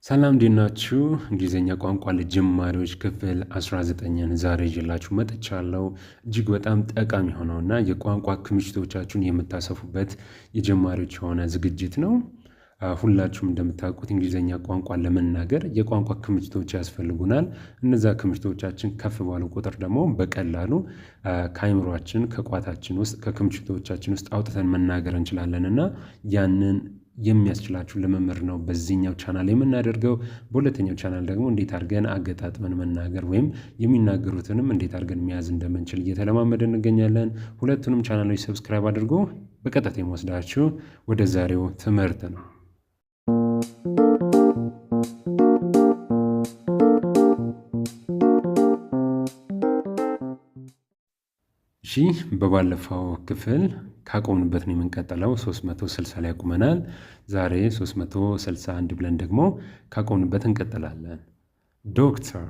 ሰላም እንዴት ናችሁ? እንግሊዝኛ ቋንቋ ለጀማሪዎች ክፍል 19ን ዛሬ ይዤላችሁ መጥቻለሁ። እጅግ በጣም ጠቃሚ የሆነውና የቋንቋ ክምችቶቻችሁን የምታሰፉበት የጀማሪዎች የሆነ ዝግጅት ነው። ሁላችሁም እንደምታውቁት እንግሊዝኛ ቋንቋ ለመናገር የቋንቋ ክምችቶች ያስፈልጉናል። እነዛ ክምችቶቻችን ከፍ ባሉ ቁጥር ደግሞ በቀላሉ ከአይምሯችን ከቋታችን ውስጥ ከክምችቶቻችን ውስጥ አውጥተን መናገር እንችላለን እና ያንን የሚያስችላችሁ ልምምድ ነው በዚህኛው ቻናል የምናደርገው። በሁለተኛው ቻናል ደግሞ እንዴት አድርገን አገጣጥመን መናገር ወይም የሚናገሩትንም እንዴት አድርገን መያዝ እንደምንችል እየተለማመደ እንገኛለን። ሁለቱንም ቻናሎች ሰብስክራይብ አድርጎ በቀጥታ የሚወስዳችሁ ወደ ዛሬው ትምህርት ነው። እሺ በባለፈው ክፍል ካቆምንበት ነው የምንቀጥለው። 360 ላይ አቁመናል። ዛሬ 361 ብለን ደግሞ ካቆምንበት እንቀጥላለን። ዶክተር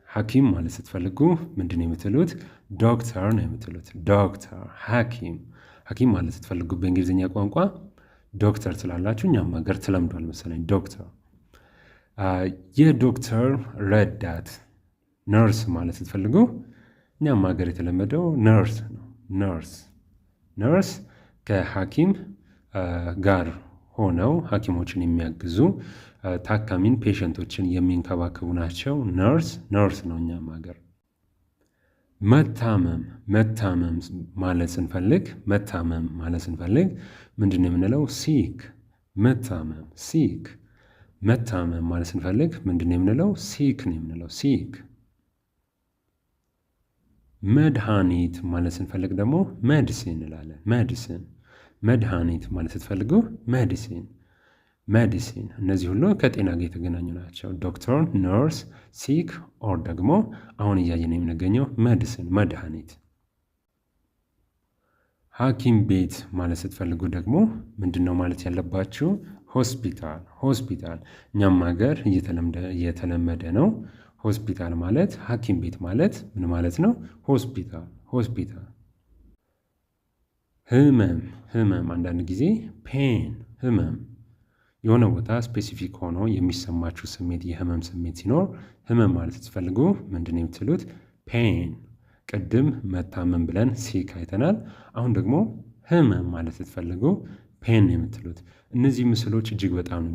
ሐኪም ማለት ስትፈልጉ ምንድን ነው የምትሉት? ዶክተር ነው የምትሉት። ዶክተር ሐኪም ማለት ስትፈልጉ በእንግሊዝኛ ቋንቋ ዶክተር ትላላችሁ። እኛም ሀገር ተለምዷል መሰለኝ ዶክተር። የዶክተር ረዳት ነርስ ማለት ስትፈልጉ እኛም ሀገር የተለመደው ነርስ ነው። ነርስ ከሐኪም ጋር ሆነው ሐኪሞችን የሚያግዙ ታካሚን ፔሸንቶችን የሚንከባከቡ ናቸው። ነርስ ነው እኛም ሀገር። መታመም ማለት ስንፈልግ ምንድን ነው የምንለው? መታመም ማለት ስንፈልግ ምንድን ነው የምንለው? ሲክ ነው የምንለው። ሲክ። መድኃኒት ማለት ስንፈልግ ደግሞ ሜዲሲን እንላለን። መድኃኒት ማለት ስትፈልጉ ሜዲሲን። እነዚህ ሁሉ ከጤና ጋር የተገናኙ ናቸው። ዶክተር፣ ነርስ፣ ሲክ ኦር ደግሞ አሁን እያየን የምንገኘው ሜዲሲን መድኃኒት። ሐኪም ቤት ማለት ስትፈልጉ ደግሞ ምንድን ነው ማለት ያለባችሁ? ሆስፒታል። እኛም ሀገር እየተለመደ ነው። ሆስፒታል ማለት ሐኪም ቤት ማለት ምን ማለት ነው? ሆስፒታል። ህመም አንዳንድ ጊዜ ህመም የሆነ ቦታ ስፔሲፊክ ሆኖ የሚሰማችሁ ስሜት የህመም ስሜት ሲኖር ህመም ማለት ስትፈልጉ ምንድን ነው የምትሉት? ፔን። ቅድም መታመም ብለን ሲክ አይተናል። አሁን ደግሞ ህመም ማለት ስትፈልጉ ፔን ነው የምትሉት። እነዚህ ምስሎች እጅግ በጣም ነው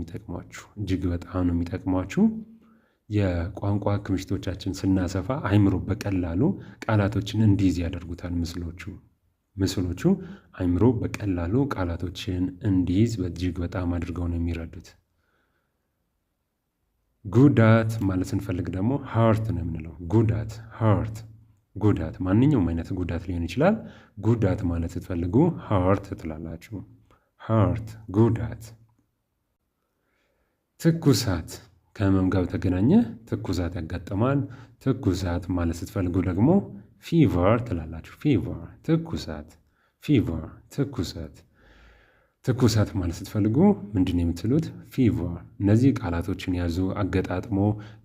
የሚጠቅሟችሁ። የቋንቋ ክምችቶቻችን ስናሰፋ አይምሮ በቀላሉ ቃላቶችን እንዲይዝ ያደርጉታል። ምስሎቹ አይምሮ በቀላሉ ቃላቶችን እንዲይዝ እጅግ በጣም አድርገው ነው የሚረዱት። ጉዳት ማለት ስንፈልግ ደግሞ ሃርት ነው የምንለው። ጉዳት ማንኛውም አይነት ጉዳት ሊሆን ይችላል። ጉዳት ማለት ስትፈልጉ ሃርት ትላላችሁ። ጉዳት። ትኩሳት ከህመም ጋር በተገናኘ ትኩሳት ያጋጥማል። ትኩሳት ማለት ስትፈልጉ ደግሞ ፊቨር ትላላችሁ። ትኩሳት ማለት ስትፈልጉ ምንድን ነው የምትሉት? ፊቨር። እነዚህ ቃላቶችን ያዙ። አገጣጥሞ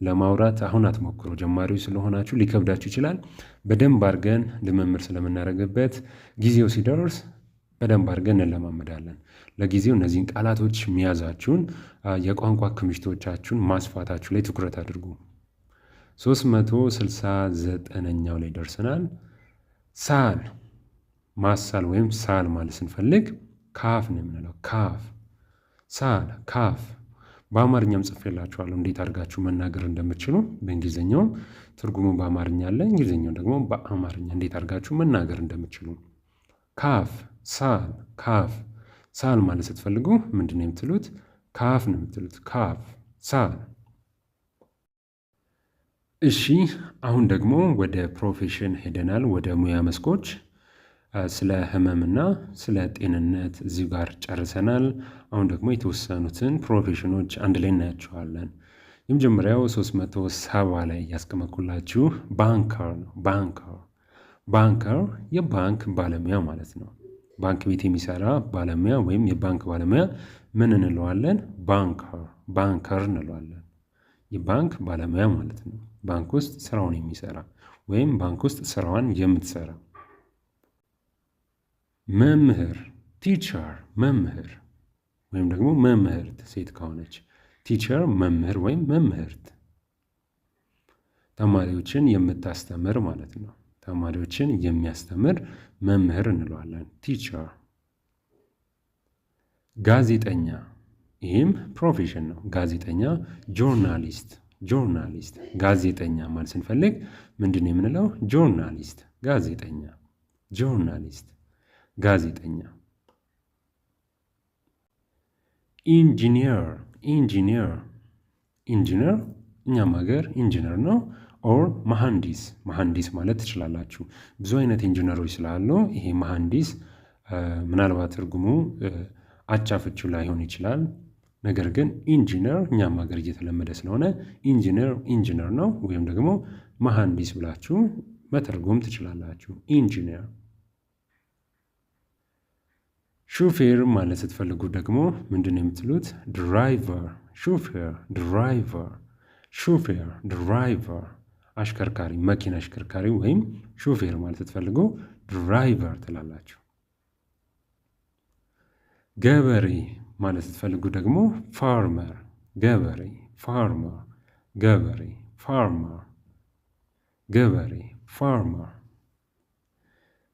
ለማውራት አሁን አትሞክሩ። ጀማሪዎች ስለሆናችሁ ሊከብዳችሁ ይችላል። በደንብ አድርገን ልምምድ ስለምናደርግበት ጊዜው ሲደርስ በደንብ አድርገን እንለማመዳለን። ለጊዜው እነዚህን ቃላቶች መያዛችሁን የቋንቋ ክምችቶቻችሁን ማስፋታችሁ ላይ ትኩረት አድርጉ። 369ኛው ላይ ደርሰናል። ማሳል ወይም ሳል ማለት ስንፈልግ ካፍ ነው የምንለው። ካፍ። በአማርኛም ጽፌላችኋለሁ እንዴት አድርጋችሁ መናገር እንደምትችሉ። በእንግሊዝኛውም ትርጉሙ በአማርኛ አለ፣ እንግሊዝኛው ደግሞ በአማርኛ እንዴት አድርጋችሁ መናገር እንደምትችሉ። ካፍ ሳል ማለት ስትፈልጉ ምንድን ነው የምትሉት? ካፍ ነው የምትሉት። ሳል። እሺ አሁን ደግሞ ወደ ፕሮፌሽን ሄደናል፣ ወደ ሙያ መስኮች። ስለ ህመምና ስለ ጤንነት እዚሁ ጋር ጨርሰናል። አሁን ደግሞ የተወሰኑትን ፕሮፌሽኖች አንድ ላይ እናያቸዋለን። የመጀመሪያው 370 ላይ ያስቀመጥኩላችሁ ባንከር ነው። ባንከር የባንክ ባለሙያ ማለት ነው። ባንክ ቤት የሚሰራ ባለሙያ ወይም የባንክ ባለሙያ ምን እንለዋለን? ባንከር እንለዋለን። የባንክ ባለሙያ ማለት ነው። ባንክ ውስጥ ስራውን የሚሰራ ወይም ባንክ ውስጥ ስራዋን የምትሰራ። መምህር ወይም ደግሞ መምህርት ሴት ከሆነች ቲቸር መምህር ወይም መምህርት፣ ተማሪዎችን የምታስተምር ማለት ነው። ተማሪዎችን የሚያስተምር መምህር እንለዋለን ቲቸር። ጋዜጠኛ፣ ይህም ፕሮፌሽን ነው። ጋዜጠኛ ጆርናሊስት፣ ጆርናሊስት። ጋዜጠኛ ማለት ስንፈልግ ምንድን ነው የምንለው? ጆርናሊስት፣ ጋዜጠኛ፣ ጆርናሊስት፣ ጋዜጠኛ። ኢንጂኒየር፣ ኢንጂኒየር፣ ኢንጂነር እኛም ሀገር ኢንጂነር ነው። ኦር መሐንዲስ፣ መሐንዲስ ማለት ትችላላችሁ። ብዙ አይነት ኢንጂነሮች ስላሉ ይሄ መሐንዲስ ምናልባት ትርጉሙ አቻ ፍቹ ላይሆን ይችላል። ነገር ግን ኢንጂነር እኛም ሀገር እየተለመደ ስለሆነ ኢንጂነር ኢንጂነር ነው፣ ወይም ደግሞ መሐንዲስ ብላችሁ መተርጎም ትችላላችሁ። ኢንጂነር። ሹፌር ማለት ስትፈልጉ ደግሞ ምንድን ነው የምትሉት? ድራይቨር፣ ሹፌር፣ ድራይቨር፣ ሹፌር፣ ድራይቨር። አሽከርካሪ፣ መኪና አሽከርካሪ ወይም ሹፌር ማለት ስትፈልጉ ድራይቨር ትላላችሁ። ገበሬ ማለት ስትፈልጉ ደግሞ ፋርመር፣ ገበሬ፣ ፋርመር፣ ገበሬ፣ ፋርመር፣ ገበሬ፣ ፋርመር።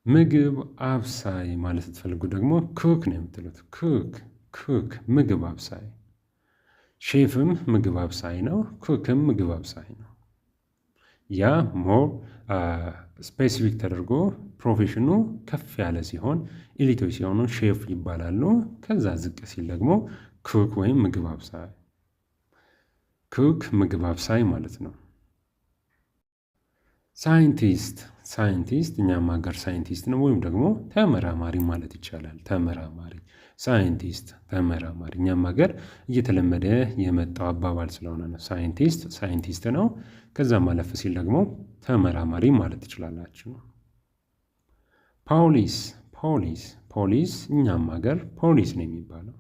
ምግብ አብሳይ ማለት ስትፈልጉ ደግሞ ኩክ ነው የምትሉት። ኩክ፣ ኩክ፣ ምግብ አብሳይ። ሼፍም ምግብ አብሳይ ነው፣ ኩክም ምግብ አብሳይ ነው። ያ ሞር ስፔሲፊክ ተደርጎ ፕሮፌሽኑ ከፍ ያለ ሲሆን ኤሊቶች ሲሆኑ ሼፍ ይባላሉ። ከዛ ዝቅ ሲል ደግሞ ኩክ ወይም ምግብ አብሳይ። ኩክ ምግብ አብሳይ ማለት ነው። ሳይንቲስት፣ ሳይንቲስት እኛም ሀገር ሳይንቲስት ነው፣ ወይም ደግሞ ተመራማሪ ማለት ይቻላል። ተመራማሪ፣ ሳይንቲስት፣ ተመራማሪ እኛም ሀገር እየተለመደ የመጣው አባባል ስለሆነ ነው። ሳይንቲስት ሳይንቲስት ነው። ከዛ ማለፍ ሲል ደግሞ ተመራማሪ ማለት ትችላላችሁ። ፖሊስ፣ ፖሊስ፣ ፖሊስ እኛም ሀገር ፖሊስ ነው የሚባለው።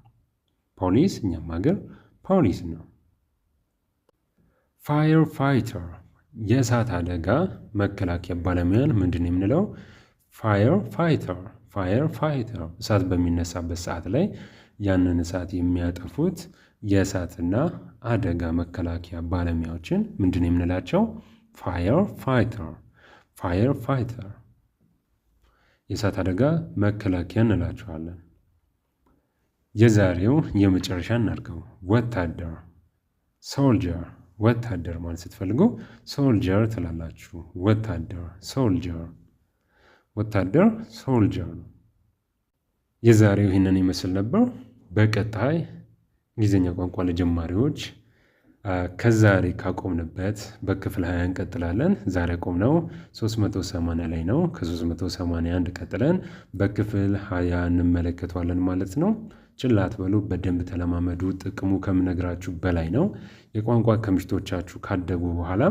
ፖሊስ እኛም ሀገር ፖሊስ ነው። ፋየር ፋይተር፣ የእሳት አደጋ መከላከያ ባለሙያን ምንድን ነው የምንለው? ፋየር ፋይተር፣ ፋየር ፋይተር። እሳት በሚነሳበት ሰዓት ላይ ያንን እሳት የሚያጠፉት የእሳትና አደጋ መከላከያ ባለሙያዎችን ምንድን ነው የምንላቸው? ፋየር ፋይተር፣ ፋየር ፋይተር። የእሳት አደጋ መከላከያ እንላቸዋለን። የዛሬው የመጨረሻ እናድርገው። ወታደር፣ ሶልጀር። ወታደር ማለት ስትፈልጉ ሶልጀር ትላላችሁ። ወታደር፣ ሶልጀር። ወታደር ሶልጀር ነው። የዛሬው ይህንን ይመስል ነበር። በቀጣይ እንግሊዝኛ ቋንቋ ለጀማሪዎች ከዛሬ ካቆምንበት በክፍል 20 እንቀጥላለን። ዛሬ ቆምነው 380 ላይ ነው። ከ381 ቀጥለን በክፍል 20 እንመለከተዋለን ማለት ነው። ችላ አትበሉ፣ በደንብ ተለማመዱ። ጥቅሙ ከምነግራችሁ በላይ ነው። የቋንቋ ከምሽቶቻችሁ ካደጉ በኋላ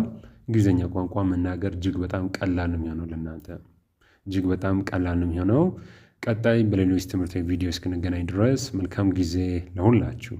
እንግሊዝኛ ቋንቋ መናገር እጅግ በጣም ቀላል ነው የሚሆነው ለእናንተ፣ እጅግ በጣም ቀላል ነው የሚሆነው። ቀጣይ በሌሎች ትምህርታዊ ቪዲዮ እስክንገናኝ ድረስ መልካም ጊዜ ለሁላችሁ።